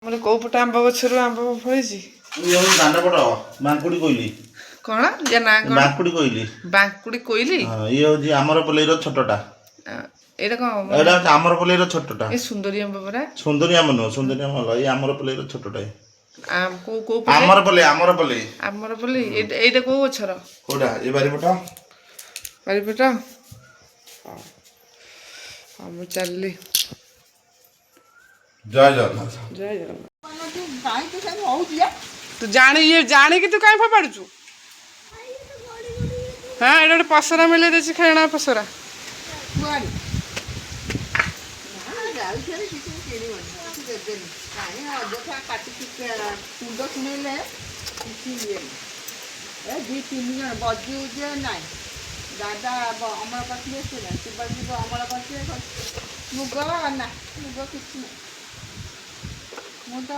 ମାନେ କୋଉ ପଟେ ଆମ୍ବ ଗଛରୁ ଆମ୍ବ ଫଳିଛି? ଦାଣ୍ଡ ପଟ ବାଙ୍କୁଡି କୋଇଲି। କଣ ୟା ନାଁ କଣ? ବାଙ୍କୁଡି କୋଇଲି। ବାଙ୍କୁଡି କୋଇଲି। ଇଏ ହଉଛି ଆମର ପଲେଇର ଛୋଟଟା। ଏଇଟା କଣ? ଏଇଟା ହଉଛି ଆମର ପଲେଇର ଛୋଟଟା। ଏ ସୁନ୍ଦରୀ ଆମ୍ବ ପରା। ସୁନ୍ଦରୀ ଆମ୍ବ ନୁହଁ, ସୁନ୍ଦରୀ ଆମ୍ବ ଅଲଗା। ଏଇ ଆମର ପଲେଇର ଛୋଟଟା। କୋଉ କୋଉ ପଲେଇ? ଆମର ପଲେଇ, ଆମର ପଲେଇ। ଆମର ପଲେଇ। ଏଇଟା କୋଉ ଗଛର? କୋଉଟା? ଏ ବାରିପଟ। ବାରିପଟ। ହଁ ମୁଁ ଚାଲିଲି। ଜୟ ଜଗନ୍ନାଥ। ଜୟ ଜଗନ୍ନାଥ। ତୁ ଜାଣିକି ତୁ କାଇଁ ଫୋପାଡୁଛୁ? ହଁ ଏଇଟା ଗୋଟେ ପସରା ମିଲେଇ ଦେଇଛି, ଖେଳଣା ପସରା। ଦି ତିନି ଜଣ ବଜି ନାଇଁ ଦାଦା ଅମଳ କରିଥିଲେ ଆସିଥିଲା ଶିବାଜୀକୁ ଅମଳ କରିଥିଲେ ମୁଗ ନା ମୁଗ କିଛି ନାହିଁ। ମୁଁ ତ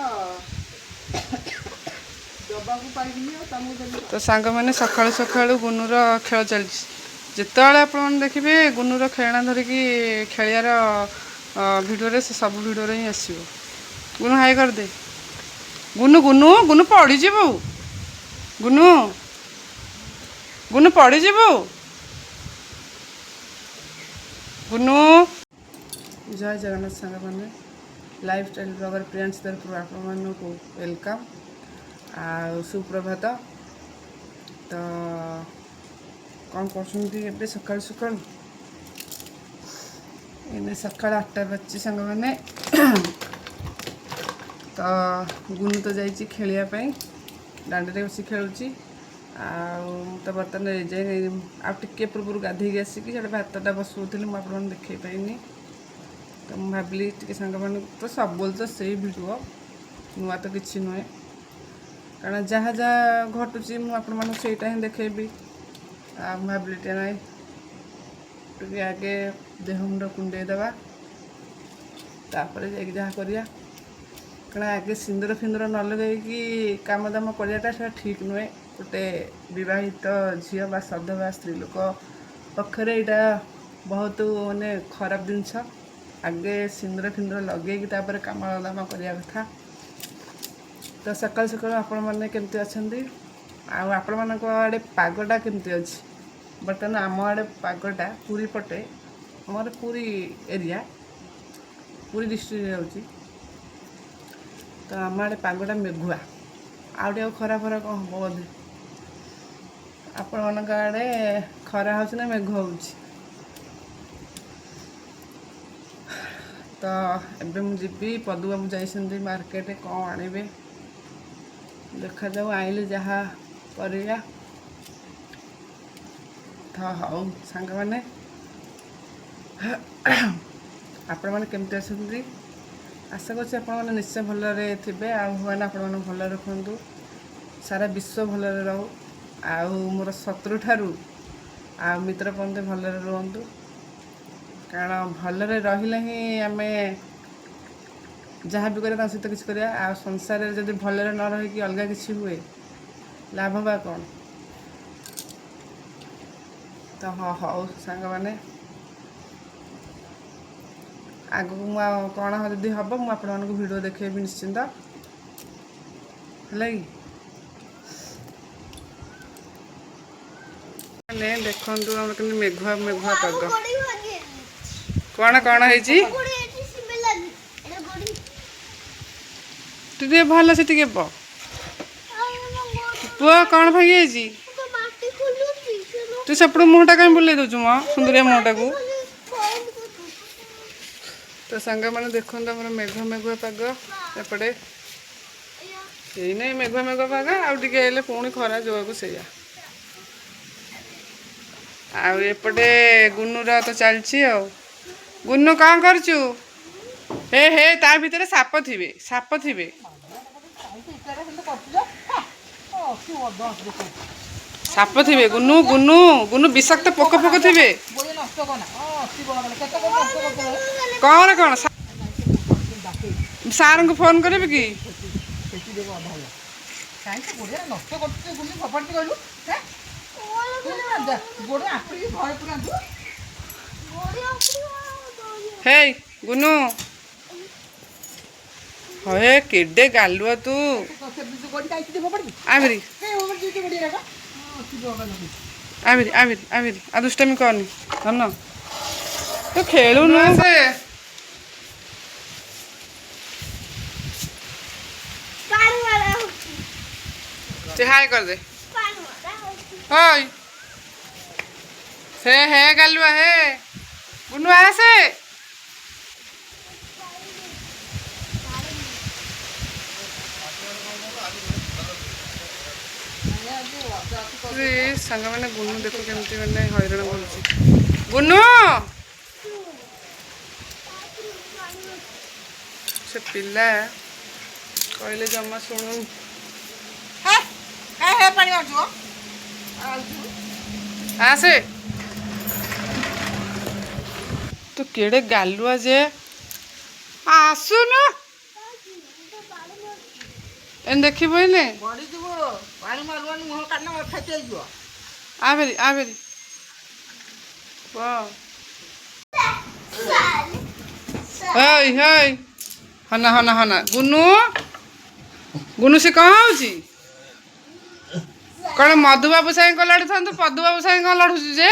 ଦବାକୁ ପାରିବିନି ଆଉ ତମକୁ ଦେବି। ତ ସାଙ୍ଗମାନେ ସକାଳୁ ସକାଳୁ ଗୁନୁର ଖେଳ ଚାଲିଛି। ଯେତେବେଳେ ଆପଣମାନେ ଦେଖିବେ ଗୁନୁର ଖେଳଣା ଧରିକି ଖେଳିବାର ଭିଡ଼ିଓରେ, ସେ ସବୁ ଭିଡ଼ିଓରେ ହିଁ ଆସିବ। ଗୁନୁ ହାଇ କରିଦେ। ଗୁନୁ ଗୁନୁ ଗୁନୁ ପଡ଼ିଯିବୁ। ଗୁନୁ ଗୁନୁ ପଡ଼ିଯିବୁ। ଗୁନୁ। ଜୟ ଜଗନ୍ନାଥ ସାଙ୍ଗମାନେ, ଲାଇଫଷ୍ଟାଇଲ୍ ବ୍ଲଗର ପ୍ରିୟାଂଶ ତରଫରୁ ଆପଣମାନଙ୍କୁ ୱେଲକମ୍ ଆଉ ସୁପ୍ରଭାତ। ତ କ'ଣ କରୁଛନ୍ତି ଏବେ ସକାଳୁ ସକାଳୁ? ଏଇନେ ସକାଳ 8ଟା ବାଜିଛି ସାଙ୍ଗମାନେ। ତ ଗୁନୁ ତ ଯାଇଛି ଖେଳିବା ପାଇଁ, ଦାଣ୍ଡରେ ବସି ଖେଳୁଛି। ଆଉ ମୁଁ ତ ବର୍ତ୍ତମାନ ଯାଇ ଆଉ ଟିକେ ପୂର୍ବରୁ ଗାଧେଇକି ଆସିକି ସେଟା ଭାତଟା ବସାଉଥିଲି, ମୁଁ ଆପଣମାନଙ୍କୁ ଦେଖାଇ ପାରିନି। ତ ମୁଁ ଭାବିଲି ଟିକେ ସାଙ୍ଗମାନଙ୍କୁ, ତ ସବୁବେଳେ ତ ସେଇ ଭିଡ଼ିଓ, ନୂଆ ତ କିଛି ନୁହେଁ। କାରଣ ଯାହା ଯାହା ଘଟୁଛି ମୁଁ ଆପଣମାନଙ୍କୁ ସେଇଟା ହିଁ ଦେଖେଇବି। ଆଉ ମୁଁ ଭାବିଲି ଟିକେ ନାଇଁ ଟିକେ ଆଗେ ଦେହ ମୁଣ୍ଡ କୁଣ୍ଡେଇ ଦେବା, ତାପରେ ଯାଇକି ଯାହା କରିବା। କାରଣ ଆଗେ ସିନ୍ଦୁର ଫିନ୍ଦୁର ନ ଲଗେଇକି କାମ ଦାମ କରିବାଟା ସେଇଟା ଠିକ୍ ନୁହେଁ। ଗୋଟେ ବିବାହିତ ଝିଅ ବା ସଧବା ସ୍ତ୍ରୀ ଲୋକ ପକ୍ଷରେ ଏଇଟା ବହୁତ ମାନେ ଖରାପ ଜିନିଷ। ଆଗେ ସିନ୍ଦୁର ଫିନ୍ଦୁର ଲଗେଇକି ତାପରେ କାମ ଦାମ କରିବା କଥା। ତ ସକାଳୁ ସକାଳୁ ଆପଣମାନେ କେମିତି ଅଛନ୍ତି? ଆଉ ଆପଣମାନଙ୍କ ଆଡ଼େ ପାଗଟା କେମିତି ଅଛି? ବର୍ତ୍ତମାନ ଆମ ଆଡ଼େ ପାଗଟା ପୁରୀ ପଟେ, ଆମର ପୁରୀ ଏରିଆ, ପୁରୀ ଡିଷ୍ଟ୍ରିକ୍ଟରେ ଯାଉଛି। ତ ଆମ ଆଡ଼େ ପାଗଟା ମେଘୁଆ, ଆଉ ଟିକେ ଆଉ ଖରା ଫରା କ'ଣ ହେବ ବୋଧେ। ଆପଣମାନଙ୍କ ଆଡ଼େ ଖରା ହେଉଛି ନା ମେଘ ହେଉଛି? ତ ଏବେ ମୁଁ ଯିବି, ପଦୁବାବୁ ଯାଇଛନ୍ତି ମାର୍କେଟ, କ'ଣ ଆଣିବେ ଦେଖାଯାଉ, ଆଣିଲେ ଯାହା କରିବା। ତ ହଉ ସାଙ୍ଗମାନେ, ଆପଣମାନେ କେମିତି ଅଛନ୍ତି? ଆଶା କରୁଛି ଆପଣମାନେ ନିଶ୍ଚୟ ଭଲରେ ଥିବେ। ଆଉ ଭଗବାନ ଆପଣମାନଙ୍କୁ ଭଲରେ ରଖନ୍ତୁ, ସାରା ବିଶ୍ୱ ଭଲରେ ରହୁ। ଆଉ ମୋର ଶତ୍ରୁଠାରୁ ଆଉ ମିତ୍ର ପର୍ଯ୍ୟନ୍ତ ଭଲରେ ରୁହନ୍ତୁ। କାରଣ ଭଲରେ ରହିଲେ ହିଁ ଆମେ ଯାହା ବି କରିବା ତାଙ୍କ ସହିତ କିଛି କରିବା। ଆଉ ସଂସାରରେ ଯଦି ଭଲରେ ନ ରହିକି ଅଲଗା କିଛି ହୁଏ, ଲାଭ ବା କ'ଣ? ତ ହଉ ସାଙ୍ଗମାନେ, ଆଗକୁ ମୁଁ ଆଉ କ'ଣ ଯଦି ହେବ ମୁଁ ଆପଣମାନଙ୍କୁ ଭିଡ଼ିଓ ଦେଖେଇବି ନିଶ୍ଚିନ୍ତ, ହେଲା କି? ଦେଖନ୍ତୁ ଆମର କେମିତି ମେଘୁଆ ମେଘୁଆ ପାଗ। କ'ଣ କ'ଣ ହେଇଛି? ତୁ ଟିକେ ଭଲ ସେ ଟିକେ ପୁଅ କ'ଣ ଭାଙ୍ଗି ଯାଇଛି? ତୁ ସେପଟୁ ମୁହଁଟା କାହିଁ ବୁଲେଇ ଦେଉଛୁ ମ, ସୁନ୍ଦରିଆ ମୁହଁଟାକୁ? ତ ସାଙ୍ଗମାନେ ଦେଖନ୍ତୁ ଆମର ମେଘୁଆ ମେଘୁଆ ପାଗ ଏପଟେ। ଏଇନେ ମେଘୁଆ ମେଘୁଆ ପାଗ, ଆଉ ଟିକେ ହେଲେ ପୁଣି ଖରା ଯୋଗକୁ ସେଇଆ। ଆଉ ଏପଟେ ଗୁନୁର ତ ଚାଲିଛି ଆଉ। ଗୁନୁ କ'ଣ କରୁଛୁ? ହେ ତା ଭିତରେ ସାପ ଥିବେ, ସାପ ଥିବେ। ସାପ ଥିବେ ଗୁନୁ, ଗୁନୁ ଗୁନୁ ବିଷାକ୍ତ ପୋକ ଫୋକ ଥିବେ। କ'ଣ ସାର୍ଙ୍କୁ ଫୋନ୍ କରିବି କି? ହେଇ ଗୁନୁ, ହଏ କେଡେ ଗାଲୁଆ ତୁ ଆମିରି ଆମିରି ଆମିରି ଆମିରି ଆଉ ଦୁଷ୍ଟମି କରନି ଧନ ତୁ ଖେଳୁନୁ ସେ हाय कर दे ओय से है गालुआ है बुनु आसे रे संग मैंने गुनु देखो केमती मैंने हैरान बोलची गुनु से पिला कहले जमा सुनु आसे तो केड़े गालुआ जे आसुन एन देखी बोइले आवेरी आवेरी वाह हेय हेय हना हना हना गुनु गुनु से कहाँ होची कौन मधुबाबू साई लड़ू था पदुबाबू साई कौन लड़ू जे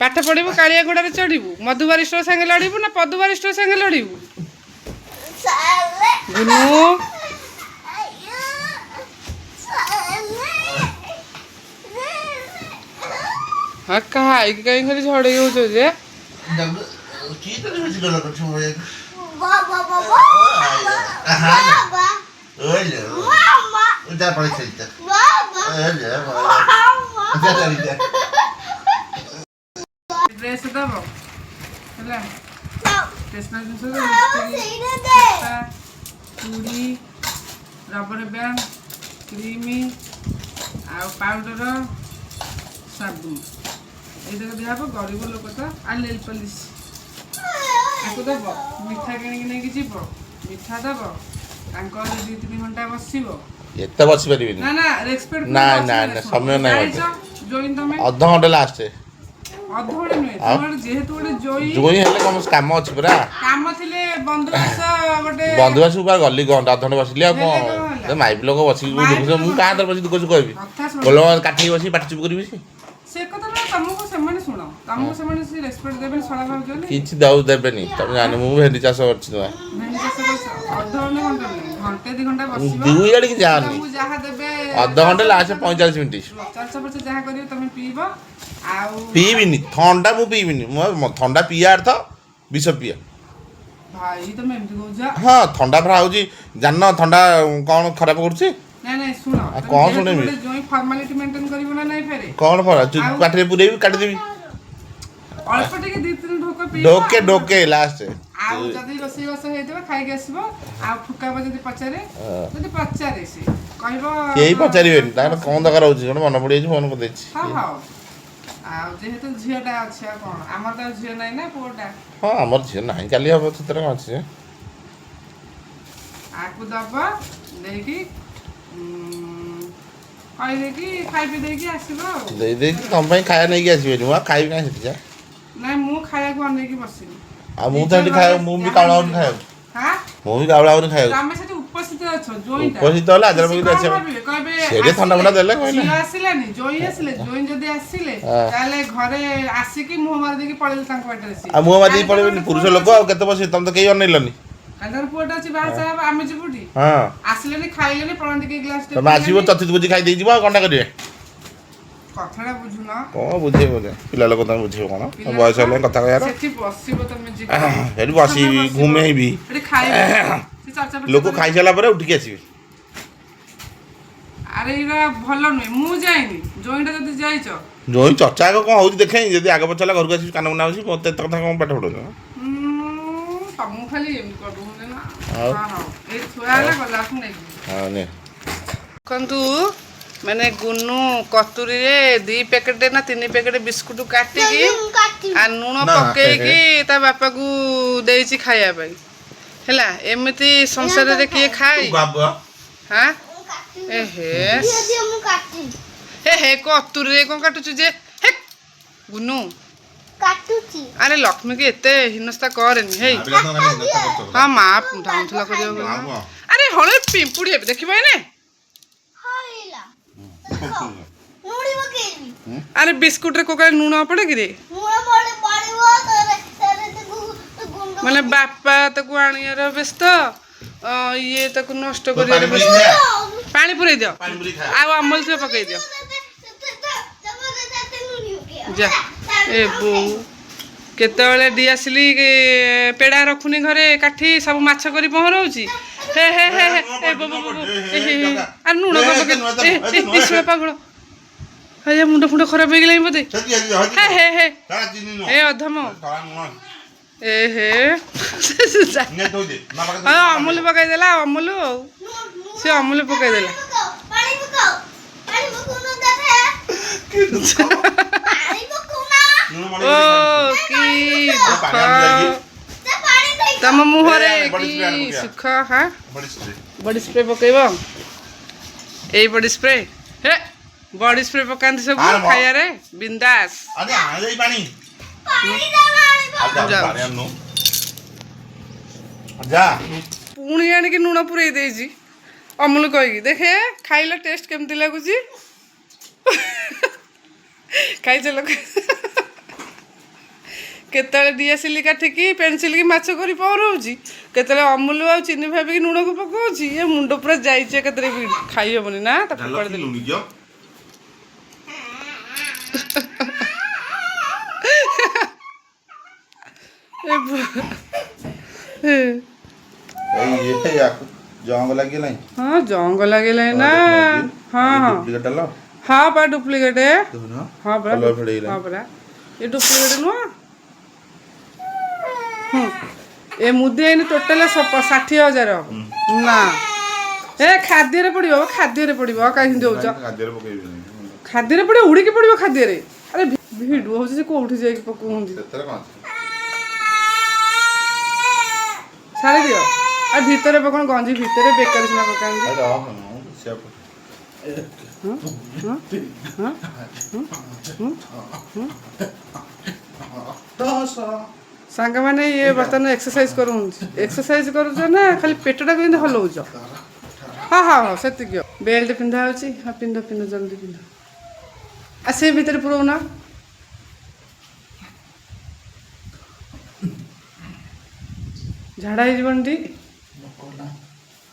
पाठ पढ़ू कालिया घोड़े चढ़ू मधुबारिष्ट सागे लड़ू ना पदुबारिष्ट सागे लड़ू गुनु हाँ कहा कहीं खाली झड़े हो जे ड्रेस दब है स्टेशनरी जिन चूड़ी रबर बैंड क्रीमी आ पाउडर साबुन ये दिहब गरीब लोक तो आ नेल पॉलिश आपको दब मिठा कि जीव मिठा दब 2-3 घंटा बसो एते बसी परिबिनी ना ना रेस्पेक्ट ना ना ना समय ना जोइन तमे आधा घंटा लास्ट आधा घंटा नुहे तोर जेहेतु गोटे जोई हेले कम काम अछि परा काम थिले बंधुवास गोटे बंधुवास ऊपर गली घंटा आधा घंटा बसिली आ को माइप लोक बसी देखु मु का तर बसी दुख कहबी बोलो काठी बसी पाटी चुप करबी से कथा ना तुमको सेमाने सुनो तुमको सेमाने से रेस्पेक्ट देबे सळा भाव जने किछि दाउ देबेनी तुम जाने मु भेंडी चाष करछि तो भेंडी चाष करछ आधा घंटा घंटे 2 घंटा बसिबा दुई आड़ी की जानी तुमको जहा देबे आधा घंटा लास्ट 45 मिनिट 400 जहा करियो तमे पीबो आउ पीबिनी ठंडा मु पीबिनी मो ठंडा पिया अर्थ विष पिया भाई तमे एमती कहजा हाँ ठंडा भरा होजी जान ठंडा कौन खराब करछि नहीं नहीं सुनो कौन सुने मी जोई फॉर्मेलिटी मेंटेन करिवो ना नहीं फेरे कौन फरा पाटरे पुरेबी काट देबी अल्प टिके 2-3 ढोक पी डोके डोके लास्ट आउ जदी रोसी बस हेतबे खाइ के आसीबो आ फुकाबो जदी पचारे से कहबो केही पचारिबेनी तार कोन दरकार होची कोन मन पड़ी फोन कर देछि हां हां आ जेहेतु झियाटा अछि आ कोन हमर त झिया नै ना पोटा हां हमर झिया नाही काली हबो चित्र अछि आकु दबा देकी कहले कि खाइ पे देकी आसीबो दे दे तुम भाई खाया नहीं के आसीबे नुआ खाइ का हेति जा नहीं मु खाया को अने की बसिनी आ मु त खाय मु भी कावळाउन खाय हां मु भी कावळाउन खाय तमे सेठी उपस्थित अछ जोइटा उपस्थित होला आदर मगे दछ कहबे सेरे ठंडा बना देले कहले जी आसिलानी जोई आसिले जोई जदी आसिले ताले घरे आसी की मुंह मार देकी पळेल तांको बाटरे सी आ मुंह मार देकी पळेबेनी पुरुष लोक आ केते बसी तुम त केही अनैलनी अंदर पोटा अछि बाहर साहब आमे जिबुटी हां आसिलेनी खाइलेनी पळंदी के ग्लास तुम आसीबो चतुर्थ बुझी खाइ देई जिबो कोनटा करिवे कथाडा बुझुन कोन बुझे बोले पिला लोक त बुझियो कोन बयस हले कथा कहयार सेठी बसिबो तमे जी हेडी बसी घुमेइबी एठी खाइबे से चर्चा लोक खाइ साला परे उठी के आसीबे अरे इरा भलो नै मु जाइनी जोइटा जदी जाइछ जोई चर्चा को कोन होउची देखै जदी आगे पछला घर को आसी कान मुना आसी मते त कथा कोन पाठ पढो तमु खाली एम करू ना हां हां ए थोड़ा गला को नै हां ने कंतु मैंने गुन्नू कतुरी रे 2 पैकेट ना 3 पैकेट बिस्कुट काटी की आ नून पकई की ता बापा को देइची खाया पाई हैला एमिति संसार रे के खाई हां ए हे हे कतुरी रे कोन काटु जे हे गुन्नू ଆରେ ଲକ୍ଷ୍ମୀକି ଏତେ ହିନସ୍ତା କରେନି ହେଇ ହଁ ମା ଧାଉଁଥିଲା କରିବାକୁ ଆରେ ହଳେ ପିମ୍ପୁଡ଼ି ଏବେ ଦେଖିବ ଏନେ ଆରେ ବିସ୍କୁଟରେ କୋକାଳେ ଲୁଣ ପଡେ କିରେ ମାନେ ବାପା ତାକୁ ଆଣିବାର ବ୍ୟସ୍ତ ଇଏ ତାକୁ ନଷ୍ଟ କରିବାର ବ୍ୟସ୍ତ ପାଣି ପୁରେଇ ଦିଅ ଆଉ ଅମୁଲ ଥିବ ପକେଇ ଦିଅ ଯା ଏ ବୋଉ କେତେବେଳେ ଡିଆସିଲି ପେଡା ରଖୁନି ଘରେ କାଠି ସବୁ ମାଛ କରି ପହଁରଉଛି ହେ ହେ ହେ ହେ ଆରେ ଲୁଣ ପକେଇ ପାଗଳ ହେ ମୁଣ୍ଡ ଫୁଣ୍ଡ ଖରାପ ହେଇଗଲାଣି ବୋଧେ ହେ ହେ ହେ ଏ ଅଧମ ଏ ହେ ଅମୁଲ ପକେଇଦେଲା ଅମୁଲ ଆଉ ସେ ଅମୁଲ ପକେଇଦେଲା ଓ କି ତମ ମୁହଁରେ କି ସୁଖ ହଁ ବଡି ସ୍ପ୍ରେ ପକେଇବ ଏଇ ବଡି ସ୍ପ୍ରେ ହେ ବଡି ସ୍ପ୍ରେ ପକାନ୍ତି ସବୁ ଖାଇବାରେ ବିନ୍ଦାସ ପୁଣି ଆଣିକି ଲୁଣ ପୁରେଇ ଦେଇଛି ଅମୁଲ କହିକି ଦେଖେ ଖାଇଲ ଟେଷ୍ଟ କେମିତି ଲାଗୁଛି ଖାଇଛ ଲୋକ କେତେବେଳେ ଡିଆସିଲି କାଠିକି ପେନ୍ସିଲ କି ମାଛ କରି ପହଁରଉଛି କେତେବେଳେ ଅମୁଲ ଆଉ ଚିନି ଭାବିକି ଲୁଣକୁ ପକଉଛି ଏ ମୁଣ୍ଡ ପୁରା ଯାଇଛି କେତେବେଳେ ବି ଖାଇ ହବନି ନା ତାକୁ ହଁ ଜଙ୍ଗ ଲାଗିଲାଣି ନା ହଁ ହଁ ହଁ ପା ଡୁପ୍ଲିକେଟ ହଁ ପରା ହଁ ପରା ଏ ଡୁପ୍ଲିକେଟ ନୁହଁ ଏ ମୁଦି ଏଇନି ଟୋଟାଲ 60,000 ନା ଏ ଖାଦ୍ୟରେ ପଡିବ କାହିଁକି ଦଉଛ ଖାଦ୍ୟରେ ପଡିବ ଉଡ଼ିକି ପଡିବ ଖାଦ୍ୟରେ ଆରେ ଭିଡିଓ ହଉଛି ସେ କୋଉଠି ଯାଇକି ପକଉଛନ୍ତି ଛାଡ଼ି ଦିଅ ଆଉ ଭିତରେ କଣ ଗଞ୍ଜି ଭିତରେ ବେକାରୀ ସିନା ପକାନ୍ତି ସାଙ୍ଗମାନେ ଇଏ ବର୍ତ୍ତମାନ ଏକ୍ସରସାଇଜ କରୁଛ ନା ଖାଲି ପେଟଟାକୁ କେମିତି ହଲଉଛ ହଁ ହଁ ହଁ ସେତିକି ବେଲ୍ଟ ପିନ୍ଧା ହେଉଛି ହଁ ପିନ୍ଧ ଜଲ୍ଦି ପିନ୍ଧ ଆଉ ସେ ଭିତରେ ପୁରଉନ ଝାଡ଼ା ହେଇଯିବନି ଟି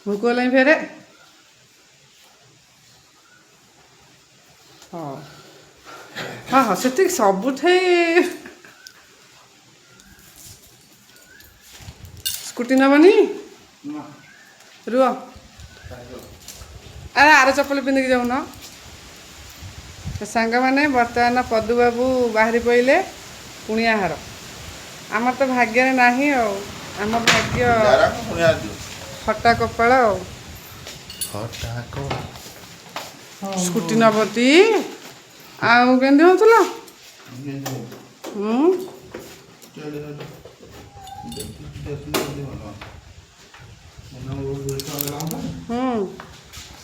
ଭୋକ ହେଲାଣି ଫେରେ ହଁ ହଁ ହଁ ସେତିକି ସବୁଠାଇ ସ୍କୁଟି ନେବନି ରୁହ ଆରେ ଆର ଚପଲ ପିନ୍ଧିକି ଯାଉନ ସାଙ୍ଗମାନେ ବର୍ତ୍ତମାନ ପଦୁବାବୁ ବାହାରି ପଡ଼ିଲେ କୁଣିଆ ହାର ଆମର ତ ଭାଗ୍ୟରେ ନାହିଁ ଆଉ ଆମ ଭାଗ୍ୟ ଫଟା କପାଳ ଆଉ ସ୍କୁଟି ନବତି ଆଉ କେମିତି ହେଉଥିଲ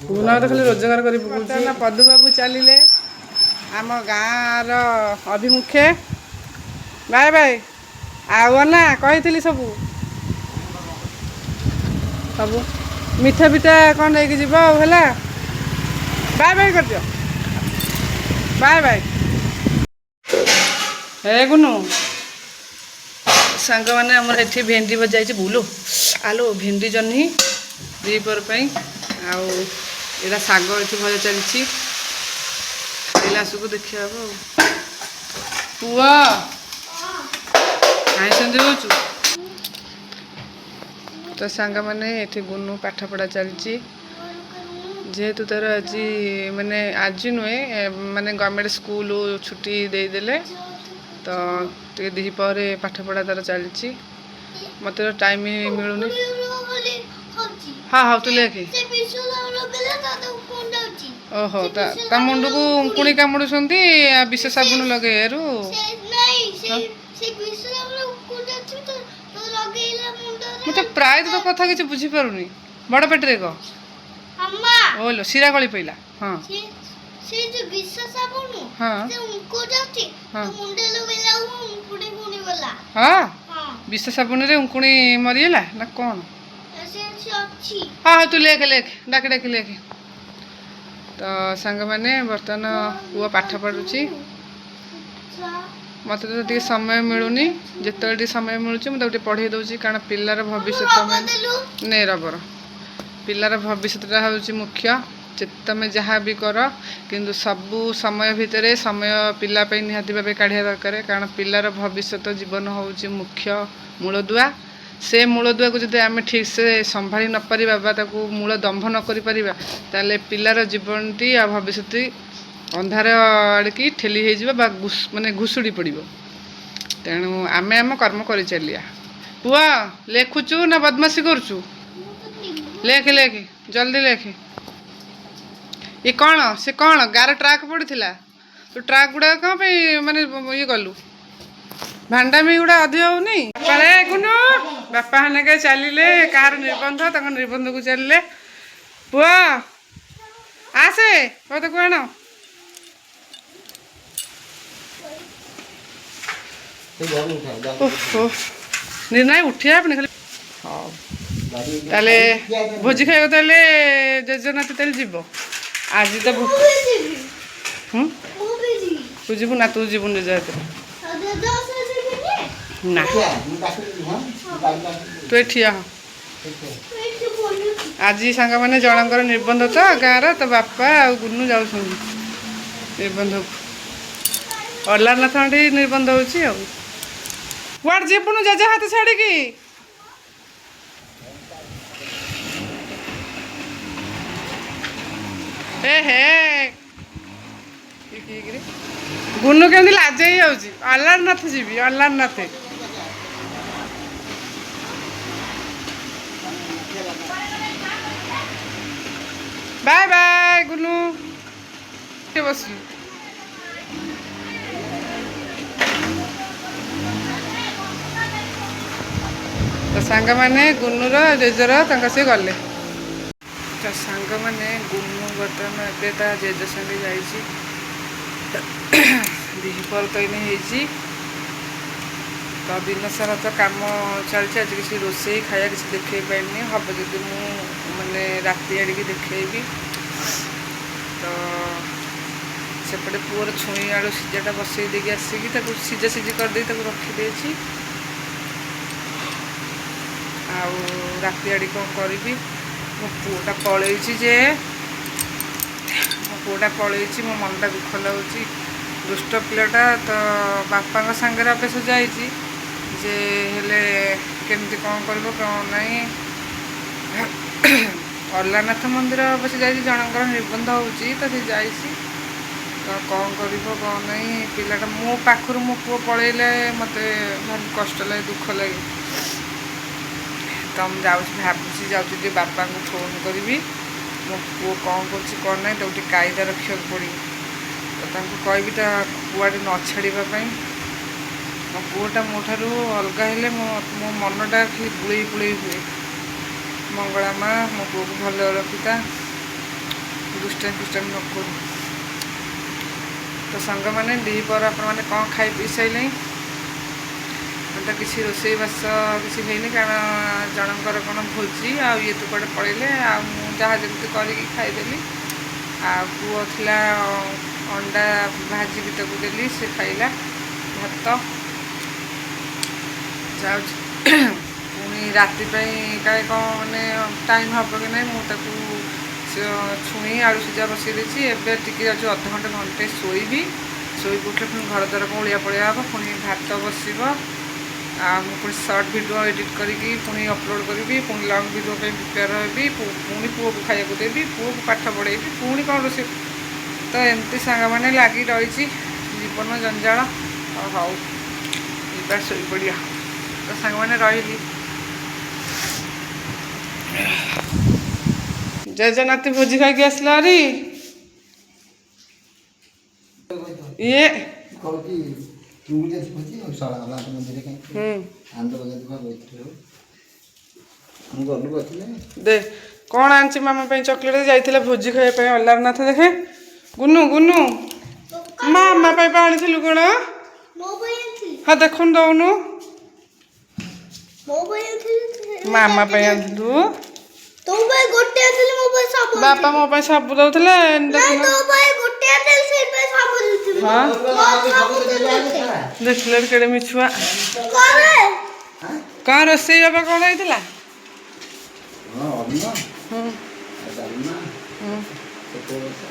ଗୁନା ତ ଖାଲି ରୋଜଗାର କରି ପକଉଛି ନା ପଦୁବାବୁ ଚାଲିଲେ ଆମ ଗାଁର ଅଭିମୁଖେ ବାଏ ବାଏ ଆଉ ନା କହିଥିଲି ସବୁ ମିଠା ପିଠା କ'ଣ ନେଇକି ଯିବ ଆଉ ହେଲା ବାଏ ବାଏ କରିଦିଅ ବାଏ ବାଏ ହେ ଗୁନୁ ସାଙ୍ଗମାନେ ଆମର ଏଠି ଭେଣ୍ଡି ଭଜା ହେଇଛି ବୁଲୁ ଆଲୋ ଭେଣ୍ଡି ଜହ୍ନି ଦ୍ୱିପହର ପାଇଁ ଆଉ ଏଇଟା ଶାଗ ଏଠି ଭଜା ଚାଲିଛି ଖାଇଲା ଆସକୁ ଦେଖିବା ଆଉ ପୁଅ କାହିଁ ସେମିତି ହେଉଛୁ ତ ସାଙ୍ଗମାନେ ଏଠି ଗୁନୁ ପାଠପଢ଼ା ଚାଲିଛି ଯେହେତୁ ତାର ଆଜି ମାନେ ଆଜି ନୁହେଁ ମାନେ ଗଭର୍ଣ୍ଣମେଣ୍ଟ ସ୍କୁଲ ଛୁଟି ଦେଇଦେଲେ ତ ଟିକେ ଦ୍ୱିପହରେ ପାଠପଢ଼ା ତାର ଚାଲିଛି ମୋତେ ତ ଟାଇମ୍ ମିଳୁନି ହଁ ହଉ ତୁ ଲେଖେ ଓହୋ ତା ମୁଣ୍ଡକୁ ଉଙ୍କୁଣି କାମୁଡ଼ୁଛନ୍ତି ବିଷ ସାବୁନ ଲଗେଇବାରୁ ମୁଁ ତ ପ୍ରାୟତଃ ତୋ କଥା କିଛି ବୁଝିପାରୁନି ବଡ଼ ପେଟରେ କହ ଓଲୋ ଶିରା ଗଳି ପଇଲା ହଁ ସେ ଯୋଉ ବିଷ ସାବୁନ ହଁ ସେ ଉनको ଯାଉଛି ହଁ। ତ ମୁଣ୍ଡ ଲଗେଇଲା ଉଙ୍କୁଣି ପୁଣି ଗଲା। ହଁ ହଁ ବିଷ ସାବୁନରେ ଉଙ୍କୁଣି ମରିଗଲା ନା କ'ଣ? ସେ ଅଛି। ହଁ ହଉ ତୁ ଲେଖେ ଲେଖେ ଡାକି ଡାକି ଲେଖେ। ତ ସାଙ୍ଗମାନେ ବର୍ତ୍ତମାନ ପୁଅ ପାଠ ପଢ଼ୁଛି। ମୋତେ ତ ଟିକେ ସମୟ ମିଳୁନି, ଯେତେବେଳେ ଟିକେ ସମୟ ମିଳୁଛି ମୁଁ ତାକୁ ଟିକେ ପଢ଼େଇ ଦେଉଛି, କାରଣ ପିଲାର ଭବିଷ୍ୟତ ନେ ରବର। ପିଲାର ଭବିଷ୍ୟତଟା ହେଉଛି ମୁଖ୍ୟ। ତମେ ଯାହା ବି କର କିନ୍ତୁ ସବୁ ସମୟ ଭିତରେ ସମୟ ପିଲା ପାଇଁ ନିହାତି ଭାବେ କାଢ଼ିବା ଦରକାର, କାରଣ ପିଲାର ଭବିଷ୍ୟତ ଜୀବନ ହେଉଛି ମୁଖ୍ୟ ମୂଳଦୁଆ। ସେ ମୂଳଦୁଆକୁ ଯଦି ଆମେ ଠିକ୍ସେ ସମ୍ଭାଳି ନପାରିବା ବା ତାକୁ ମୂଳ ଦମ୍ଭ ନ କରିପାରିବା ତାହେଲେ ପିଲାର ଜୀବନଟି ଆଉ ଭବିଷ୍ୟତ ଅନ୍ଧାର ଆଡ଼ିକି ଠେଲି ହେଇଯିବ ବା ମାନେ ଘୁଷୁଡ଼ି ପଡ଼ିବ। ତେଣୁ ଆମେ ଆମ କର୍ମ କରିଚାଲିବା। ପୁଅ ଲେଖୁଛୁ ନା ବଦମାସି କରୁଛୁ? ଲେଖେ ଲେଖେ ଜଲ୍ଦି ଲେଖେ। ଏ କ'ଣ ସେ କ'ଣ ଗାର ଟ୍ରାକ୍ ପଡ଼ିଥିଲା? ତୁ ଟ୍ରାକ୍ ଗୁଡ଼ାକ କ'ଣ ପାଇଁ ମାନେ ଇଏ କଲୁ? ଭାଣ୍ଡାମି ଗୁଡ଼ା ଅଧିକ ହେଉନି? ଗୁନୁ ବାପା ହାନେକେ ଚାଲିଲେ, କାହାର ନିର୍ବନ୍ଧ ତାଙ୍କ ନିର୍ବନ୍ଧକୁ ଚାଲିଲେ। ପୁଅ ଆସେ ତାକୁ ଆଣ। ନାଇଁ ଉଠିବା ଆପଣ ଖାଲି। ହଉ ତାହେଲେ ଭୋଜି ଖାଇବାକୁ ତାହେଲେ ଜେଜେନାତି ତାହେଲେ ଯିବ ଆଜି ତ। ତୁ ଯିବୁ ନା? ତୁ ଯିବୁନି ଜେଜେ ହାତରେ ନା, ତୁ ଏ ଠିଆ ହ। ଆଜି ସାଙ୍ଗମାନେ ଜଣଙ୍କର ନିର୍ବନ୍ଧ ତ ଗାଁର, ତ ବାପା ଆଉ ଗୁନୁ ଯାଉଛନ୍ତି ନିର୍ବନ୍ଧକୁ। ଅଲାରନାଥଠି ନିର୍ବନ୍ଧ ହେଉଛି ଆଉ। କୁଆଡ଼େ ଯିବୁନୁ ଜେଜେ ହାତ ଛାଡ଼ିକି? ଏ ହେ ଗୁନୁ କେମିତି ଲାଜେଇ ଯାଉଛି। ଅଲାରନାଥ ଯିବି, ଅଲାରନାଥ। Bye bye Gunu. ବସିବୁ ତ ସାଙ୍ଗମାନେ ଗୁନୁର ଜେଜେର ତାଙ୍କ ସେ ଗଲେ। ତ ସାଙ୍ଗମାନେ ଗୁନୁ ବର୍ତ୍ତମାନ ଏବେ ତା ଜେଜେ ସାଙ୍ଗେ ଯାଇଛି। ଦିପହର ତ ଏଇନେ ହେଇଛି। ତ ଦିନ ସାରା ତ କାମ ଚାଲିଛି। ଆଜି କିଛି ରୋଷେଇ ଖାଇବା କିଛି ଦେଖେଇ ପାରିନି, ହେବ ଯଦି ମୁଁ ମାନେ ରାତି ଆଡ଼ିକି ଦେଖେଇବି। ତ ସେପଟେ ପୁଅର ଛୁଇଁ ଆଳୁ ସିଝାଟା ବସେଇ ଦେଇକି ଆସିକି ତାକୁ ସିଝା ସିଝି କରିଦେଇ ତାକୁ ରଖିଦେଇଛି। ଆଉ ରାତି ଆଡ଼ିକି କ'ଣ କରିବି? ମୋ ପୁଅଟା ପଳେଇଛି ମୋ ମନଟା ଦୁଃଖ ଲାଗୁଛି। ଦୁଷ୍ଟ ପିଲାଟା ତ ବାପାଙ୍କ ସାଙ୍ଗରେ ଅବଶ୍ୟ ଯାଇଛି ଯେ, ହେଲେ କେମିତି କ'ଣ କରିବ କ'ଣ ନାହିଁ। ଅଲାରନାଥ ମନ୍ଦିର ଅବଶ୍ୟ ଯାଇଛି, ଜଣଙ୍କର ନିର୍ବନ୍ଧ ହେଉଛି ତ ସେ ଯାଇଛି। ତ କ'ଣ କରିବ କ'ଣ ନାହିଁ। ପିଲାଟା ମୋ ପାଖରୁ ମୋ ପୁଅ ପଳେଇଲେ ମୋତେ ଭାରି କଷ୍ଟ ଲାଗେ, ଦୁଃଖ ଲାଗେ। ତ ମୁଁ ଭାବୁଛି ଯାଉଛି ଟିକେ ବାପାଙ୍କୁ ଫୋନ୍ କରିବି, ମୋ ପୁଅ କ'ଣ କରୁଛି କ'ଣ ନାହିଁ ତାକୁ ଟିକେ କାଇଦା ରଖିବାକୁ ପଡ଼ିବ। ତ ତାଙ୍କୁ କହିବି ତା କୁଆଡ଼େ ନ ଛାଡ଼ିବା ପାଇଁ। ମୋ ପୁଅଟା ମୋ ଠାରୁ ଅଲଗା ହେଲେ ମୋ ମନଟା ଖାଲି ବୁଳେଇ ବୁଳେଇ ହୁଏ। ମଙ୍ଗଳା ମା ମୋ ପୁଅକୁ ଭଲରେ ରଖିତା, ଦୁଷ୍ଟାମି ଫୁଷ୍ଟାମି ନ କରୁ। ତ ସାଙ୍ଗମାନେ ଦ୍ୱିପହର ଆପଣମାନେ କ'ଣ ଖାଇ ପିଇ ସାରିଲେଣି? ତ କିଛି ରୋଷେଇବାସ କିଛି ହେଇନି, କାରଣ ଜଣଙ୍କର କ'ଣ ଭୋଜି, ଆଉ ଇଏ ତ କୁଆଡ଼େ ପଳେଇଲେ, ଆଉ ମୁଁ ଯାହା ଯେମିତି କରିକି ଖାଇଦେଲି। ଆଉ ପୁଅ ଥିଲା ଅଣ୍ଡା ଭାଜିକି ତାକୁ ଦେଲି, ସେ ଖାଇଲା। ଭାତ ଯାଉଛି ପୁଣି ରାତି ପାଇଁ କାଳେ କ'ଣ ମାନେ ଟାଇମ୍ ହେବ କି ନାହିଁ। ମୁଁ ତାକୁ ଛୁଇଁ ଆଳୁ ସିଝା ବସାଇ ଦେଇଛି। ଏବେ ଟିକେ ଯାଉଛି ଅଧଘଣ୍ଟେ ଘଣ୍ଟେ ଶୋଇବି। ଶୋଇକି ଉଠିଲେ ପୁଣି ଘର ଦ୍ୱାରା ଅଳିଆ ପଳିଆ ହେବ, ପୁଣି ଭାତ ବସିବ। ଆଉ ମୁଁ ପୁଣି ସର୍ଟ ଭିଡ଼ିଓ ଏଡ଼ିଟ୍ କରିକି ପୁଣି ଅପଲୋଡ଼ କରିବି, ପୁଣି ଲଙ୍ଗ୍ ଭିଡ଼ିଓ ପାଇଁ ପ୍ରିପେୟାର ହେବି, ପୁଣି ପୁଅକୁ ଖାଇବାକୁ ଦେବି, ପୁଅକୁ ପାଠ ପଢ଼େଇବି, ପୁଣି କ'ଣ ରୋଷେଇ। ତ ଏମିତି ସାଙ୍ଗମାନେ ଲାଗି ରହିଛି ଜୀବନ ଜଞ୍ଜାଳ। ହଉ ଯିବା ଶୋଇପଡ଼ିବା। ତ ସାଙ୍ଗମାନେ ରହିଲି। ଜେଜେନାତି ଭୋଜି ଖାଇକି ଆସିଲା ଭାରି। ଇଏ ଦେ କ'ଣ ଆଣିଛି ମାମା ପାଇଁ ଚକୋଲେଟ୍। ଯାଇଥିଲା ଭୋଜି ଖାଇବା ପାଇଁ ଅଲାରନାଥ। ଦେଖେ ଗୁନୁ ଗୁନୁ ମାମା ପାଇଁ ପା ଆଣିଥିଲୁ କ'ଣ? ମୋ ପାଇଁ ଆଣିଥିଲି ହଁ ଦେଖୁନ ଦଉନୁ ମୋ ପାଇଁ ଆଣିଥିଲି ମାମା ପାଇଁ ଆଣିଥିଲୁ। ତୋ ପାଇଁ ଗୋଟେ ଆଣିଥିଲି ମୋ ପାଇଁ ସବୁ ବାପା ମୋ ପାଇଁ ସବୁ ଦଉଥିଲେ ନାଇଁ ଦେଖୁନ। ତୋ ପାଇଁ ଗୋଟେ ଆଣିଥିଲି ସେ ପାଇଁ ସବୁ ଦେଇଥିଲି ହଁ ସବୁ ଦେଇଥିଲି ଦେଖିଲେ କେଡ଼େ ମିଛୁଆ। କରେ କ'ଣ ରୋଷେଇ ବାବା କ'ଣ ହେଇଥିଲା? ହଁ ଅନ୍ନ ହୁଁ ଡାଲମା ହୁଁ ପୋଟଳ କଷା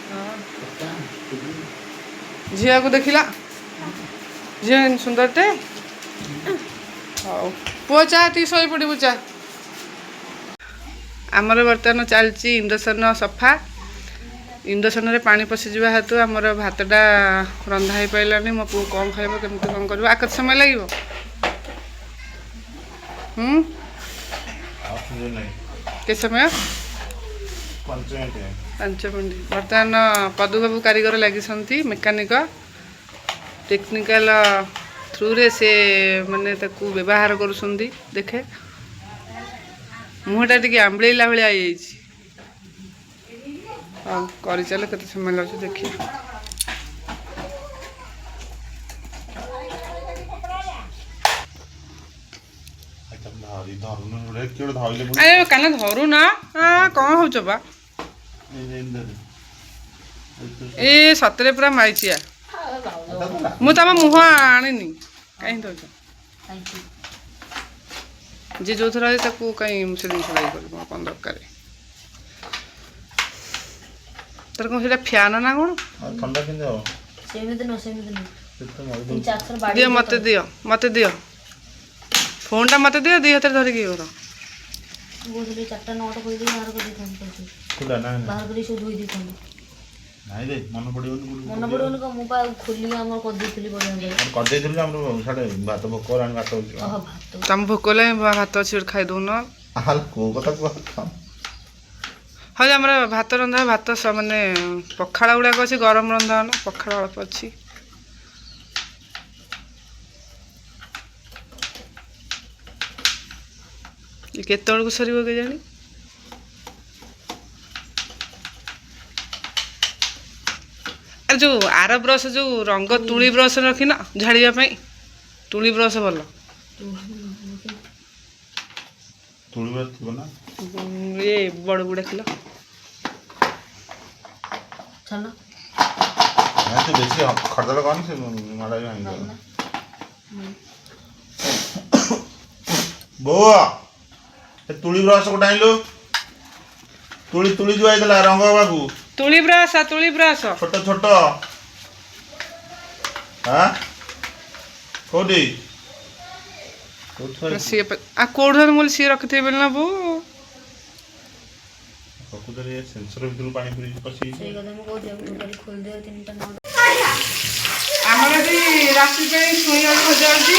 ଖଟା ଖିରି। ଝିଅକୁ ଦେଖିଲା ଝିଅ ସୁନ୍ଦରଟେ। ହଉ ପୁଅ ଚା ଟିକେ ଶୋଇପଡ଼ିବୁ ଚା। ଆମର ବର୍ତ୍ତମାନ ଚାଲିଛି ଇଣ୍ଡକ୍ସନ ସଫା। ଇଣ୍ଡକ୍ସନରେ ପାଣି ପଶିଯିବା ହେତୁ ଆମର ଭାତଟା ରନ୍ଧା ହେଇପାରିଲାନି। ମୋ ପୁଅ କ'ଣ ଖାଇବ କେମିତି କ'ଣ କରିବ? ଆଉ କେତେ ସମୟ ଲାଗିବ? ଆଉ ସୁଯୋଗ ନାହିଁ କେତେ ସମୟ? 5 ମିନିଟ୍ 5 ମିନିଟ୍। ବର୍ତ୍ତମାନ ପଦୁବାବୁ କାରିଗର ଲାଗିଛନ୍ତି ମେକାନିକ। ଟେକ୍ନିକାଲ ଥ୍ରୁରେ ସେ ମାନେ ତାକୁ ବ୍ୟବହାର କରୁଛନ୍ତି। ଦେଖେ ମୁହଁଟା ଟିକେ ଆମ୍ବଳେଇଲା ଭଳିଆ ହେଇଯାଇଛି। ହଁ କରିଚାଲ କେତେ ସମୟ ଲାଗୁଛି ଦେଖିବା। ଧରୁନ କିଏ ଧରିଲେ ଆରେ କାନ ଧରୁନ କ'ଣ ହେଉଛ ବା? ଏ ସତରେ ପୁରା ମାଇଚିଆ। ମୁଁ ତମ ମୁହଁ ଆଣିନି କାହିଁ ଦେଉଛ? ଯିଏ ଯେଉଁଥର ଆସେ ତାକୁ କାହିଁ ସେ ଜିନିଷ ଲାଗି କରିବ କ'ଣ ଦରକାର? ତାର କ'ଣ ସେଇଟା ଫ୍ୟାନ୍ ନା କ'ଣ? ଥଣ୍ଡା କେମିତି ହବ? ସେମିତି ନୁହଁ ସେମିତି ନୁହଁ କେତେ ମରି ତିନି ଚାରି ଥର ଦିଅ ମୋତେ ଦିଅ ମୋତେ ଦିଅ ଫୋନ୍ଟା ମୋତେ ଦିଅ 2 ହାତରେ ଧରିକି ଘର। କହୁଥିଲି 4ଟା 9ଟା କହିଦେଇ ବାହାର କରିଦେଇଥାନ୍ତି ଖୋଲା ନାହିଁ ବାହାର କରି ସବୁ ଧୋଇ ଦେଇଥାନ୍ତି। ନାଇଁ ରେ ମନେ ପଡ଼ିବନି ମନେ ପଡ଼ିବନି କ'ଣ ମୁଁ ପା ଖୋଲି ଆମର କରିଦେଇଥିଲି ବଢ଼ିଆ ଆମେ କରିଦେଇଥିଲୁ ଆମର ସାଡ଼େ ଭାତ ଭୋକ ହେଲାଣି ଭାତ ହେଉଛି ଓହୋ ଭାତ ତମ ଭୋକ ହେଲେ ଭାତ ଅଛି ଗୋଟେ ଖାଇଦେଉନ। ଆହାଲ କୋଉ କଥା କୁହ ହଁ ଆମର ଭାତ ରନ୍ଧା ଭାତ ମାନେ ପଖାଳ ଗୁଡ଼ାକ ଅଛି ଗରମ ରନ୍ଧା ନା ପଖାଳ ଅଳ୍ପ ଅଛି। କେତେବେଳକୁ ସରିବ କେଜାଣି? ଆରେ ଯେଉଁ ଆର ବ୍ରସ୍ ଯେଉଁ ରଙ୍ଗ ତୁଳି ବ୍ରସ୍ ରଖିନ ଝାଡ଼ିବା ପାଇଁ ତୁଳି ବ୍ରସ୍ ଭଲ। ତୁଳିବାର ଥିବ ନା ଏ ବଡ଼ ବୁଡ଼ା କିଲ ଛାନ ନାଇଁ ତୁ ବେଶୀ ଖରଦଳ କହନି ସେ ମାଡ଼ା ବି ଭାଙ୍ଗିବ। ବୋଉ ଏ ତୁଳି ବ୍ରସ୍ ଗୋଟେ ଆଣିଲୁ ତୁଳି ତୁଳି ଯୋଉ ହେଇଥିଲା ରଙ୍ଗ ହବାକୁ ତୁଳି ବ୍ରସ୍ ଛୋଟ ଛୋଟ ହଁ କୋଉଠି ସିଏ କେଉଁଠୁ ମୁଁ ସିଏ ରଖିଥିବେ ବୋଲି ନା ବୋଉ। ପ୍ରକୃତରେ ସେନ୍ସର ଭିତରୁ ପାଣି ପୁରେଇକି ପଶିକି ସେଇ କଥା ମୁଁ କହୁଛି ଖୋଲିଦେବ 3ଟା 9ଟା। ଆମର ବି ରାତି ପାଇଁ ଛୁଇଁ ଆଳୁ ଭଜା ହେଉଛି।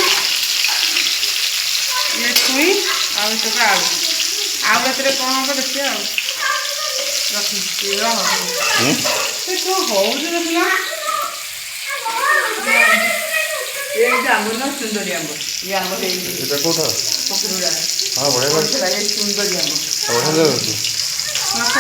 ଇଏ ଛୁଇଁ ଆଉ ଏତକ ଆଳୁ ଆଉ ରାତିରେ କ'ଣ ହେବ ଦେଖିବା ଆଉ ରଖିଛି କ'ଣ ହେଉଛି ଦେଖିଲା ସୁନ୍ଦରୀ ଆମ୍ବ ଇଏ ଆମ୍ବ ହେଇଛି ଏଇଟା କୋଉଟା ପକୁଡ଼ି ହଁ ବଢ଼ିଆ ଲାଗୁଛି ସୁନ୍ଦରୀ ଆମ୍ବ ବଢ଼ିଆ ଲାଗୁଛି ମାଛ